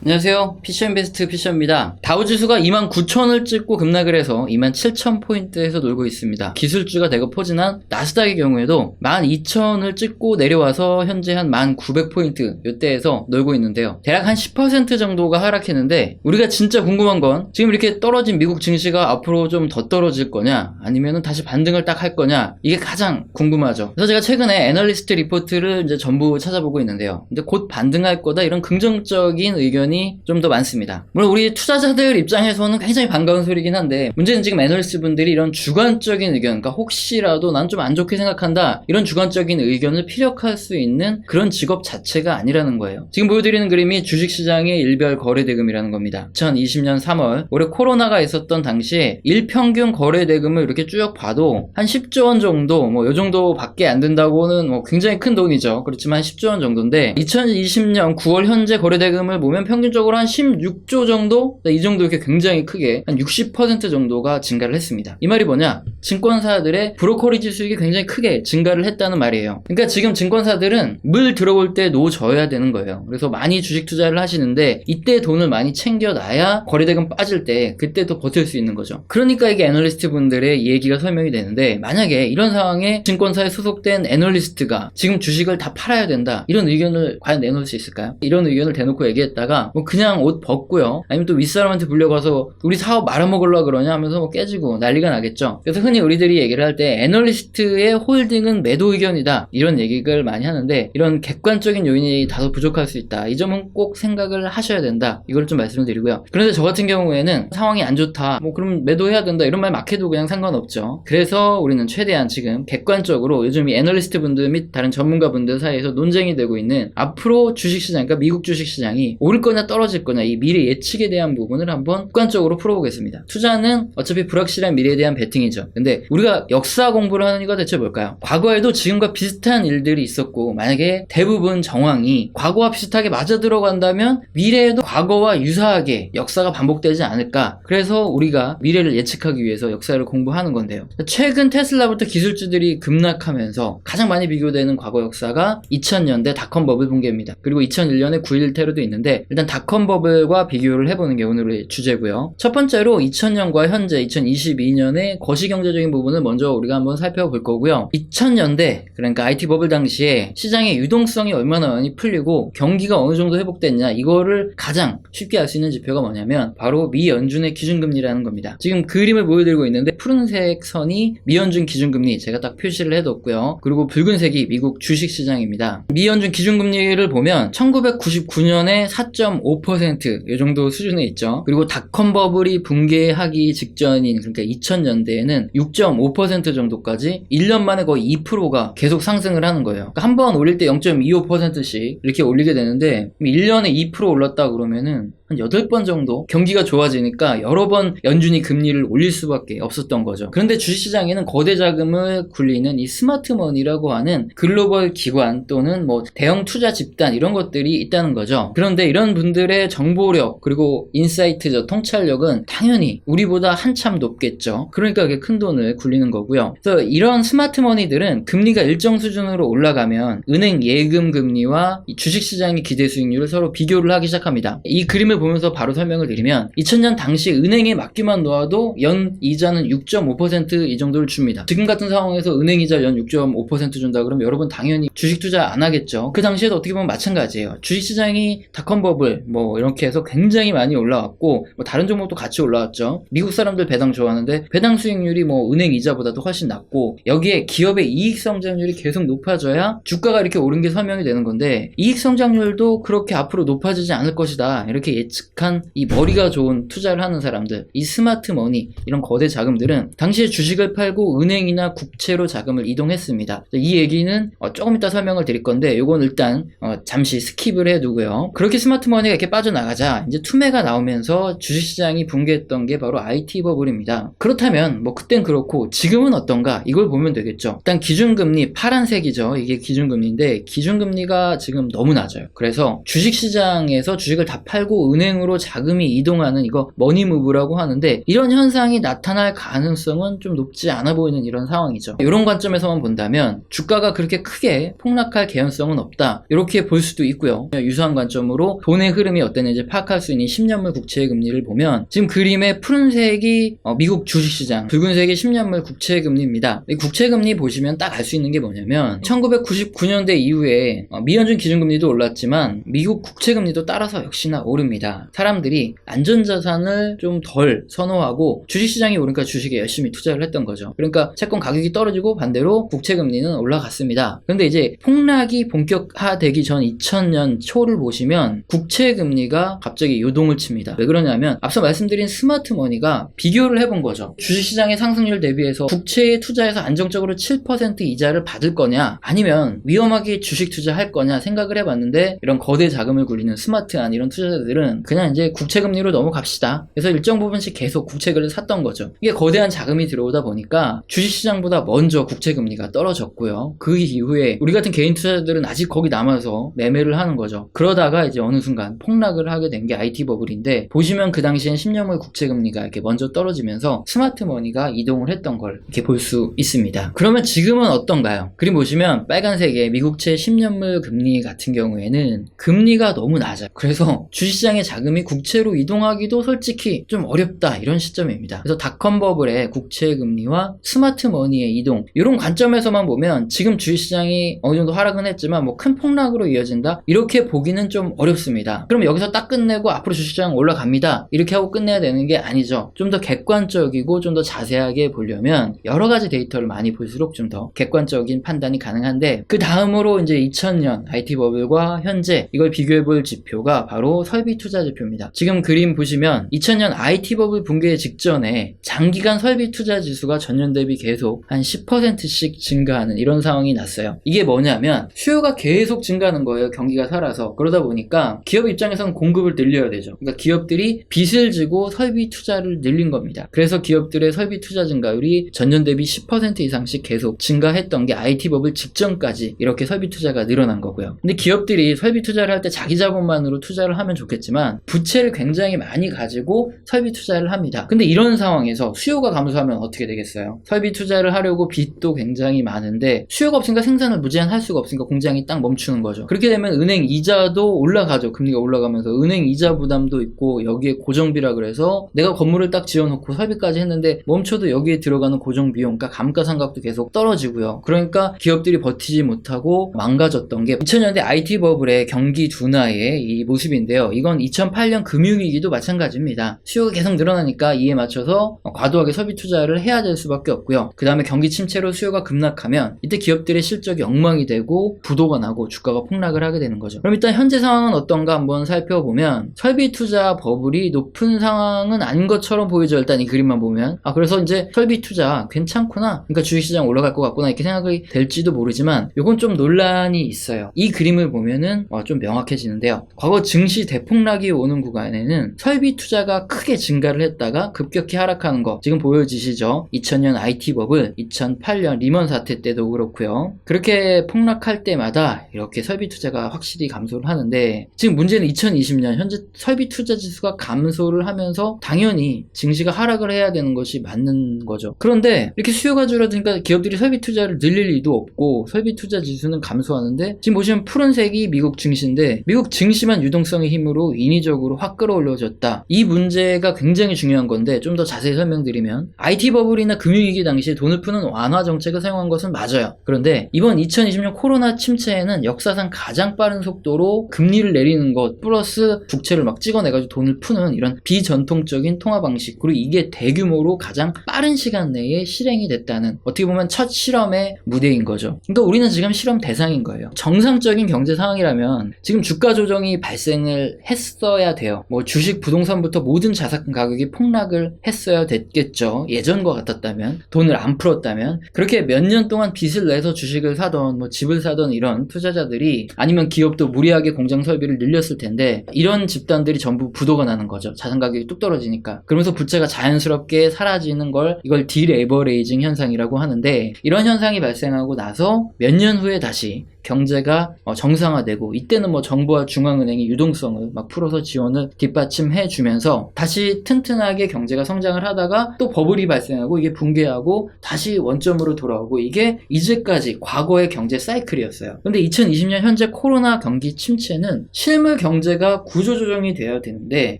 안녕하세요. 피셔인베스트 피셔입니다. 다우지수가 29,000을 찍고 급락을 해서 27,000포인트에서 놀고 있습니다. 기술주가 대거 포진한 나스닥의 경우에도 12,000을 찍고 내려와서 현재 한 1,900포인트 이때에서 놀고 있는데요. 대략 한 10% 정도가 하락했는데 우리가 진짜 궁금한 건 지금 이렇게 떨어진 미국 증시가 앞으로 좀 더 떨어질 거냐 아니면 다시 반등을 딱 할 거냐, 이게 가장 궁금하죠. 그래서 제가 최근에 애널리스트 리포트를 이제 전부 찾아보고 있는데요. 근데 곧 반등할 거다 이런 긍정적인 의견이 좀 더 많습니다. 물론 우리 투자자들 입장에서는 굉장히 반가운 소리긴 한데, 문제는 지금 애널리스트 분들이 이런 주관적인 의견, 그러니까 혹시라도 난 좀 안 좋게 생각한다 이런 주관적인 의견을 피력할 수 있는 그런 직업 자체가 아니라는 거예요. 지금 보여드리는 그림이 주식시장의 일별 거래대금이라는 겁니다. 2020년 3월 올해 코로나가 있었던 당시에 일평균 거래대금을 이렇게 쭉 봐도 한 10조 원 정도, 이 정도 밖에 안 된다고는 굉장히 큰 돈이죠. 그렇지만 10조 원 정도인데 2020년 9월 현재 거래대금을 보면 평균적으로 한 16조 정도? 이 정도 이렇게 굉장히 크게 한 60% 정도가 증가를 했습니다. 이 말이 뭐냐? 증권사들의 브로커리지 수익이 굉장히 크게 증가를 했다는 말이에요. 그러니까 지금 증권사들은 물 들어올 때 놓져야 되는 거예요. 그래서 많이 주식 투자를 하시는데 이때 돈을 많이 챙겨놔야 거래대금 빠질 때 그때 또 버틸 수 있는 거죠. 그러니까 이게 애널리스트 분들의 이 얘기가 설명이 되는데, 만약에 이런 상황에 증권사에 소속된 애널리스트가 지금 주식을 다 팔아야 된다 이런 의견을 과연 내놓을 수 있을까요? 이런 의견을 대놓고 얘기했다가 그냥 옷 벗고요, 아니면 또 윗사람한테 불려가서 우리 사업 말아먹으려고 그러냐 하면서 깨지고 난리가 나겠죠. 그래서 흔히 우리들이 얘기를 할 때 애널리스트의 홀딩은 매도 의견이다 이런 얘기를 많이 하는데, 이런 객관적인 요인이 다소 부족할 수 있다, 이 점은 꼭 생각을 하셔야 된다, 이걸 좀 말씀을 드리고요. 그런데 저 같은 경우에는 상황이 안 좋다, 그럼 매도해야 된다 이런 말 막 해도 그냥 상관없죠. 그래서 우리는 최대한 지금 객관적으로 요즘 이 애널리스트 분들 및 다른 전문가 분들 사이에서 논쟁이 되고 있는 앞으로 주식시장, 그러니까 미국 주식시장이 오를 거냐 떨어질 거냐 이 미래 예측에 대한 부분을 한번 객관적으로 풀어보겠습니다. 투자는 어차피 불확실한 미래에 대한 베팅이죠. 근데 우리가 역사 공부를 하는 이유가 대체 뭘까요? 과거에도 지금과 비슷한 일들이 있었고, 만약에 대부분 정황이 과거와 비슷하게 맞아 들어간다면 미래에도 과거와 유사하게 역사가 반복되지 않을까. 그래서 우리가 미래를 예측하기 위해서 역사를 공부하는 건데요. 최근 테슬라부터 기술주들이 급락하면서 가장 많이 비교되는 과거 역사가 2000년대 닷컴 버블 붕괴입니다. 그리고 2001년에 9.11 테러도 있는데, 일단 닷컴 버블과 비교를 해보는 게 오늘의 주제고요. 첫 번째로 2000년과 현재 2022년의 거시경제적인 부분을 먼저 우리가 한번 살펴볼 거고요. 2000년대, 그러니까 IT 버블 당시에 시장의 유동성이 얼마나 많이 풀리고 경기가 어느 정도 회복됐냐, 이거를 가장 쉽게 알 수 있는 지표가 뭐냐면 바로 미 연준의 기준금리라는 겁니다. 지금 그림을 보여드리고 있는데 푸른색 선이 미 연준 기준금리, 제가 딱 표시를 해뒀고요. 그리고 붉은색이 미국 주식시장입니다. 미 연준 기준금리를 보면 1999년에 4.5% 이 정도 수준에 있죠. 그리고 닷컴 버블이 붕괴하기 직전인, 그러니까 2000년대에는 6.5% 정도까지 1년 만에 거의 2%가 계속 상승을 하는 거예요. 그러니까 한 번 올릴 때 0.25%씩 이렇게 올리게 되는데 1년에 2% 올랐다 그러면은 한 8번 정도 경기가 좋아지니까 여러 번 연준이 금리를 올릴 수밖에 없었던 거죠. 그런데 주식시장에는 거대 자금을 굴리는 이 스마트머니라고 하는 글로벌 기관 또는 대형 투자 집단 이런 것들이 있다는 거죠. 그런데 이런 분들의 정보력 그리고 인사이트적 통찰력은 당연히 우리보다 한참 높겠죠. 그러니까 그게 큰 돈을 굴리는 거고요. 그래서 이런 스마트머니들은 금리가 일정 수준으로 올라가면 은행 예금 금리와 이 주식시장의 기대 수익률을 서로 비교를 하기 시작합니다. 이 그림을 보면서 바로 설명을 드리면 2000년 당시 은행에 맡기만 놓아도 연 이자는 6.5% 이 정도를 줍니다. 지금 같은 상황에서 은행 이자 연 6.5% 준다 그러면 여러분 당연히 주식 투자 안 하겠죠. 그 당시에도 어떻게 보면 마찬가지예요. 주식시장이 닷컴 버블 이렇게 해서 굉장히 많이 올라왔고 다른 종목도 같이 올라왔죠. 미국 사람들 배당 좋아하는데 배당 수익률이 은행 이자보다도 훨씬 낮고, 여기에 기업의 이익 성장률이 계속 높아져야 주가가 이렇게 오른 게 설명이 되는 건데, 이익 성장률도 그렇게 앞으로 높아지지 않을 것이다 이렇게 예측한 이 머리가 좋은 투자를 하는 사람들, 이 스마트 머니, 이런 거대 자금들은 당시에 주식을 팔고 은행이나 국채로 자금을 이동했습니다. 이 얘기는 조금 이따 설명을 드릴 건데 이건 일단 잠시 스킵을 해두고요. 그렇게 스마트 머니가 이렇게 빠져나가자 이제 투매가 나오면서 주식시장이 붕괴했던 게 바로 IT 버블입니다. 그렇다면 그땐 그렇고 지금은 어떤가, 이걸 보면 되겠죠. 일단 기준금리 파란색이죠. 이게 기준금리인데 기준금리가 지금 너무 낮아요. 그래서 주식시장에서 주식을 다 팔고 은행으로 자금이 이동하는 이거 머니무브라고 하는데, 이런 현상이 나타날 가능성은 좀 높지 않아 보이는 이런 상황이죠. 이런 관점에서만 본다면 주가가 그렇게 크게 폭락할 개연성은 없다, 이렇게 볼 수도 있고요. 유사한 관점으로 돈의 흐름이 어땠는지 파악할 수 있는 10년물 국채 금리를 보면, 지금 그림의 푸른색이 미국 주식시장, 붉은색이 10년물 국채 금리입니다. 이 국채 금리 보시면 딱 알 수 있는 게 뭐냐면 1999년대 이후에 미연준 기준금리도 올랐지만 미국 국채 금리도 따라서 역시나 오릅니다. 사람들이 안전자산을 좀 덜 선호하고 주식시장이 오르니까 주식에 열심히 투자를 했던 거죠. 그러니까 채권 가격이 떨어지고 반대로 국채 금리는 올라갔습니다. 그런데 이제 폭락이 본격화되기 전 2000년 초를 보시면 국채 금리가 갑자기 요동을 칩니다. 왜 그러냐면 앞서 말씀드린 스마트머니가 비교를 해본 거죠. 주식시장의 상승률 대비해서 국채에 투자해서 안정적으로 7% 이자를 받을 거냐, 아니면 위험하게 주식 투자할 거냐 생각을 해봤는데, 이런 거대 자금을 굴리는 스마트한 이런 투자자들은 그냥 이제 국채 금리로 넘어갑시다, 그래서 일정 부분씩 계속 국채를 샀던 거죠. 이게 거대한 자금이 들어오다 보니까 주식시장보다 먼저 국채 금리가 떨어졌고요. 그 이후에 우리 같은 개인 투자자들은 아직 거기 남아서 매매를 하는 거죠. 그러다가 이제 어느 순간 폭락을 하게 된 게 IT 버블인데, 보시면 그 당시엔 10년물 국채 금리가 이렇게 먼저 떨어지면서 스마트머니가 이동을 했던 걸 이렇게 볼 수 있습니다. 그러면 지금은 어떤가요? 그림 보시면 빨간색의 미국채 10년물 금리 같은 경우에는 금리가 너무 낮아요. 그래서 주식시장의 자금이 국채로 이동하기도 솔직히 좀 어렵다, 이런 시점입니다. 그래서 닷컴 버블의 국채 금리와 스마트머니의 이동, 이런 관점에서만 보면 지금 주식시장이 어느 정도 하락은 했지만 뭐 큰 폭락으로 이어진다, 이렇게 보기는 좀 어렵습니다. 그럼 여기서 딱 끝내고 앞으로 주식시장 올라갑니다, 이렇게 하고 끝내야 되는 게 아니죠. 좀 더 객관적이고 좀 더 자세하게 보려면 여러 가지 데이터를 많이 볼수록 좀 더 객관적인 판단이 가능한데, 그 다음으로 이제 2000년 IT 버블과 현재 이걸 비교해 볼 지표가 바로 설비 투자 지표입니다. 지금 그림 보시면 2000년 IT 버블 붕괴 직전에 장기간 설비 투자 지수가 전년 대비 계속 한 10%씩 증가하는 이런 상황이 났어요. 이게 뭐냐면 수요가 계속 증가하는 거예요. 경기가 살아서. 그러다 보니까 기업 입장에서는 공급을 늘려야 되죠. 그러니까 기업들이 빚을 지고 설비 투자를 늘린 겁니다. 그래서 기업들의 설비 투자 증가율이 전년 대비 10% 이상씩 계속 증가했던 게 IT 버블 직전까지 이렇게 설비 투자가 늘어난 거고요. 근데 기업들이 설비 투자를 할 때 자기 자본만으로 투자를 하면 좋겠지만 부채를 굉장히 많이 가지고 설비 투자를 합니다. 근데 이런 상황에서 수요가 감소하면 어떻게 되겠어요? 설비 투자를 하려고 빚도 굉장히 많은데 수요가 없으니까 생산을 무제한 할 수가 없으니까 공장이 딱 멈추는 거죠. 그렇게 되면 은행 이자도 올라가죠. 금리가 올라가면서 은행 이자 부담도 있고, 여기에 고정비라 그래서 내가 건물을 딱 지어놓고 설비까지 했는데 멈춰도 여기에 들어가는 고정비용, 그러니까 감가상각도 계속 떨어지고요. 그러니까 기업들이 버티지 못하고 망가졌던 게 2000년대 IT 버블의 경기 둔화의 이 모습인데요. 이건 2008년 금융위기도 마찬가지입니다. 수요가 계속 늘어나니까 이에 맞춰서 과도하게 설비 투자를 해야 될 수밖에 없고요. 그 다음에 경기 침체로 수요가 급락하면 이때 기업들의 실적이 엉망이 되고 부도가 나고 주가가 폭락을 하게 되는 거죠. 그럼 일단 현재 상황은 어떤가 한번 살펴보면 설비 투자 버블이 높은 상황은 아닌 것처럼 보이죠. 일단 이 그림만 보면. 그래서 이제 설비 투자 괜찮구나, 그러니까 주식시장 올라갈 것 같구나, 이렇게 생각이 될지도 모르지만 이건 좀 논란이 있어요. 이 그림을 보면은 좀 명확해지는데요. 과거 증시 대폭락이 오는 구간에는 설비 투자가 크게 증가를 했다가 급격히 하락하는 거 지금 보여지시죠? 2000년 IT 버블, 2008년 리먼 사태 때도 그렇고요. 그렇게 폭락할 때마다 이렇게 설비 투자가 확실히 감소를 하는데, 지금 문제는 2020년 현재 설비 투자 지수가 감소를 하면서 당연히 증시가 하락을 해야 되는 것이 맞는 거죠. 그런데 이렇게 수요가 줄어드니까 기업들이 설비 투자를 늘릴 리도 없고 설비 투자 지수는 감소하는데, 지금 보시면 푸른색이 미국 증시인데 미국 증시만 유동성의 힘으로 인위적으로 확 끌어올려졌다. 이 문제가 굉장히 중요한 건데, 좀 더 자세히 설명드리면 IT 버블이나 금융위기 당시에 돈을 푸는 완화 정책을 사용한 것은 맞아요. 그런데 이번 2020년 코로나 침체에는 역사상 가장 빠른 속도로 금리를 내리는 것 플러스 국채를 막 찍어내가지고 돈을 푸는 이런 비전통적인 통화 방식, 그리고 이게 대규모로 가장 빠른 시간 내에 실행이 됐다는, 어떻게 보면 첫 실험의 무대인 거죠. 그러니까 우리는 지금 실험 대상인 거예요. 정상적인 경제 상황이라면 지금 주가 조정이 발생을 했어야 돼요. 뭐 주식, 부동산부터 모든 자산 가격이 폭락을 했어야 됐겠죠. 예전과 같았다면, 돈을 안 풀었다면. 그렇게 몇 년 동안 빚을 내서 주식을 사던 뭐 집을 사던 이런 투자자들이, 아니면 기업도 무리하게 공장 설비를 늘렸을 텐데, 이런 집단들이 전부 부도가 나는 거죠. 자산 가격이 뚝 떨어지니까. 그러면서 부채가 자연스럽게 사라지는 걸 이걸 디레버레이징 현상이라고 하는데, 이런 현상이 발생하고 나서 몇 년 후에 다시 경제가 정상화되고 이때는 뭐 정부와 중앙은행이 유동성을 막 풀어서 지원을 뒷받침해 주면서 다시 튼튼하게 경제가 성장을 하다가 또 버블이 발생하고 이게 붕괴하고 다시 원점으로 돌아오고 이게 이제까지 과거의 경제 사이클이었어요. 근데 2020년 현재 코로나 경기 침체는 실물 경제가 구조조정이 되어야 되는데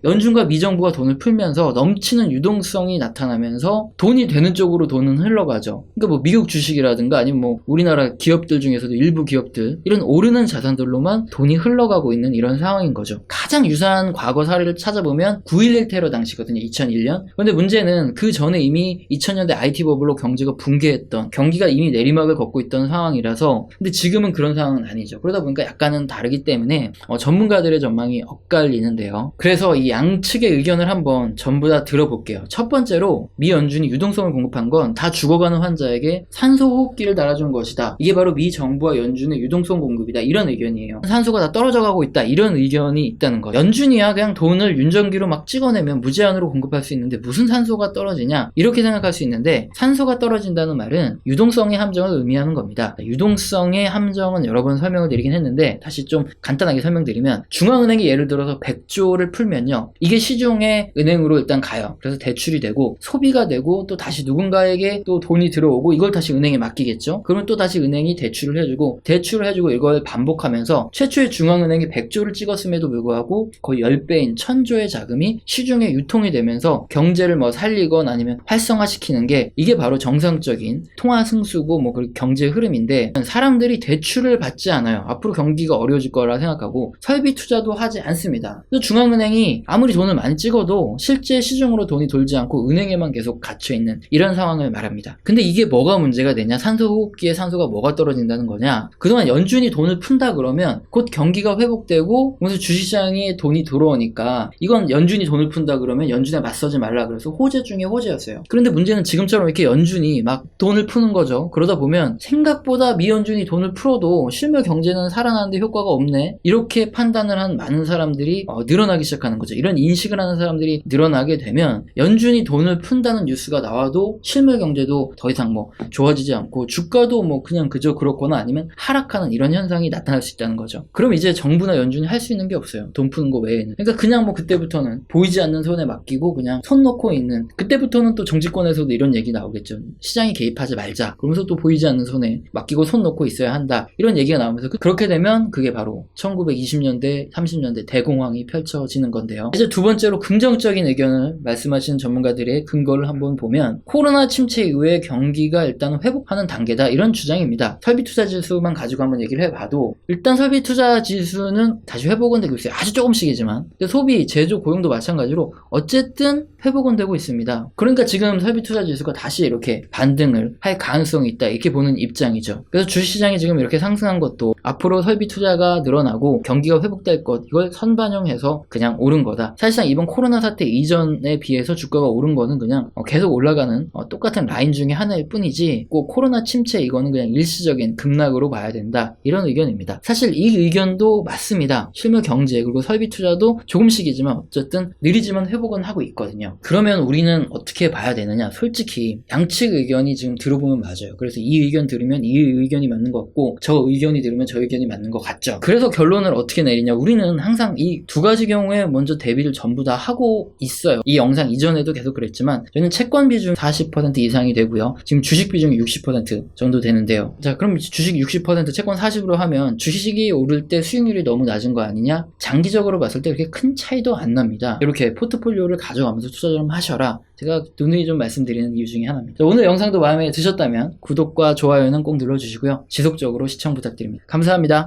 연준과 미정부가 돈을 풀면서 넘치는 유동성이 나타나면서 돈이 되는 쪽으로 돈은 흘러가죠. 그러니까 뭐 미국 주식이라든가 아니면 뭐 우리나라 기업들 중에서도 일부 기업들 이런 오르는 자산들로만 돈이 흘러가고 있는 이런 상황인 거죠. 가장 유사한 과거 사례를 찾아보면 9.11 테러 당시거든요. 2001년. 근데 문제는 그 전에 이미 2000년대 IT 버블로 경제가 붕괴했던 경기가 이미 내리막을 걷고 있던 상황이라서 근데 지금은 그런 상황은 아니죠. 그러다 보니까 약간은 다르기 때문에 전문가들의 전망이 엇갈리는데요. 그래서 이 양측의 의견을 한번 전부 다 들어볼게요. 첫 번째로 미 연준이 유동성을 공급한 건 다 죽어가는 환자에게 산소 호흡기를 달아준 것이다. 이게 바로 미 정부와 연준의 유동성 공급이다. 이런 의견이에요. 산소가 다 떨어져 가고 있다. 이런 의견이 있다는 거예요. 연준이야 그냥 돈을 윤전기로 막 찍어내면 무제한으로 공급할 수 있는데 무슨 산소가 떨어지냐? 이렇게 생각할 수 있는데 산소가 떨어진다는 말은 유동성의 함정을 의미하는 겁니다. 유동성의 함정은 여러 번 설명을 드리긴 했는데 다시 좀 간단하게 설명드리면 중앙은행이 예를 들어서 100조를 풀면요. 이게 시중의 은행으로 일단 가요. 그래서 대출이 되고 소비가 되고 또 다시 누군가에게 또 돈이 들어오고 이걸 다시 은행에 맡기겠죠. 그러면 또 다시 은행이 대출을 해주고 이걸 반복하면서 최초의 중앙은행이 100조를 찍었음에도 불구하고 거의 10배인 1000조의 자금이 시중에 유통이 되면서 경제를 뭐 살리건 아니면 활성화시키는 게 이게 바로 정상적인 통화 승수고 뭐 경제 흐름인데 사람들이 대출을 받지 않아요. 앞으로 경기가 어려워질 거라 생각하고 설비 투자도 하지 않습니다. 중앙은행이 아무리 돈을 많이 찍어도 실제 시중으로 돈이 돌지 않고 은행에만 계속 갇혀있는 이런 상황을 말합니다. 근데 이게 뭐가 문제가 되냐? 산소 호흡기에 산소가 뭐가 떨어진다는 거냐? 그동안 연준이 돈을 푼다 그러면 곧 경기가 회복되고 그래서 주식시장에 돈이 들어오니까 이건 연준이 돈을 푼다 그러면 연준에 맞서지 말라 그래서 호재 중에 호재였어요. 그런데 문제는 지금처럼 이렇게 연준이 막 돈을 푸는 거죠. 그러다 보면 생각보다 미연준이 돈을 풀어도 실물 경제는 살아나는데 효과가 없네. 이렇게 판단을 한 많은 사람들이 늘어나기 시작하는 거죠. 이런 인식을 하는 사람들이 늘어나게 되면 연준이 돈을 푼다는 뉴스가 나와도 실물 경제도 더 이상 뭐 좋아지지 않고 주가도 뭐 그냥 그저 그렇거나 아니면 하락하는 이런 현상이 나타날 수 있다는 거죠. 그럼 이제 정부나 연준이 할 수 있는 게 없어요. 돈 푸는 거 외에는. 그러니까 그냥 뭐 그때부터는 보이지 않는 손에 맡기고 그냥 손 놓고 있는 그때부터는 또 정치권에서도 이런 얘기 나오겠죠. 시장에 개입하지 말자. 그러면서 또 보이지 않는 손에 맡기고 손 놓고 있어야 한다. 이런 얘기가 나오면서 그렇게 되면 그게 바로 1920년대 30년대 대공황이 펼쳐지는 건데요. 이제 두 번째로 긍정적인 의견을 말씀하시는 전문가들의 근거를 한번 보면 코로나 침체 이후에 경기가 일단 회복하는 단계다 이런 주장입니다. 설비투자지수만 가지고 한번 얘기를 해봐도 일단 설비투자지수는 다시 회복은 되고 있어요. 아주 조금씩이지만 근데 소비, 제조, 고용도 마찬가지로 어쨌든 회복은 되고 있습니다. 그러니까 지금 설비투자지수가 다시 이렇게 반등을 할 가능성이 있다 이렇게 보는 입장이죠. 그래서 주식시장이 지금 이렇게 상승한 것도 앞으로 설비투자가 늘어나고 경기가 회복될 것 이걸 선반영해서 그냥 오른 거다. 사실상 이번 코로나 사태 이전에 비해서 주가가 오른 거는 그냥 계속 올라가는 똑같은 라인 중에 하나일 뿐이지 꼭 코로나 침체 이거는 그냥 일시적인 급락으로 봐야 된다 이런 의견입니다. 사실 이 의견도 맞습니다. 실물 경제 그리고 설비 투자도 조금씩이지만 어쨌든 느리지만 회복은 하고 있거든요. 그러면 우리는 어떻게 봐야 되느냐? 솔직히 양측 의견이 지금 들어보면 맞아요. 그래서 이 의견 들으면 이 의견이 맞는 것 같고 저 의견이 들으면 저 의견이 맞는 것 같죠. 그래서 결론을 어떻게 내리냐? 우리는 항상 이 두 가지 경우에 먼저 대비를 전부 다 하고 있어요. 이 영상 이전에도 계속 그랬지만 저는 채권 비중 40% 이상이 되고요. 지금 주식 비중이 60% 정도 되는데요. 자, 그럼 주식 60% 채권 40으로 하면 주식이 오를 때 수익률이 너무 낮은 거 아니냐? 장기적으로 봤을 때 그렇게 큰 차이도 안 납니다. 이렇게 포트폴리오를 가져가면서 투자 좀 하셔라. 제가 누누이 좀 말씀드리는 이유 중에 하나입니다. 자, 오늘 영상도 마음에 드셨다면 구독과 좋아요는 꼭 눌러주시고요. 지속적으로 시청 부탁드립니다. 감사합니다.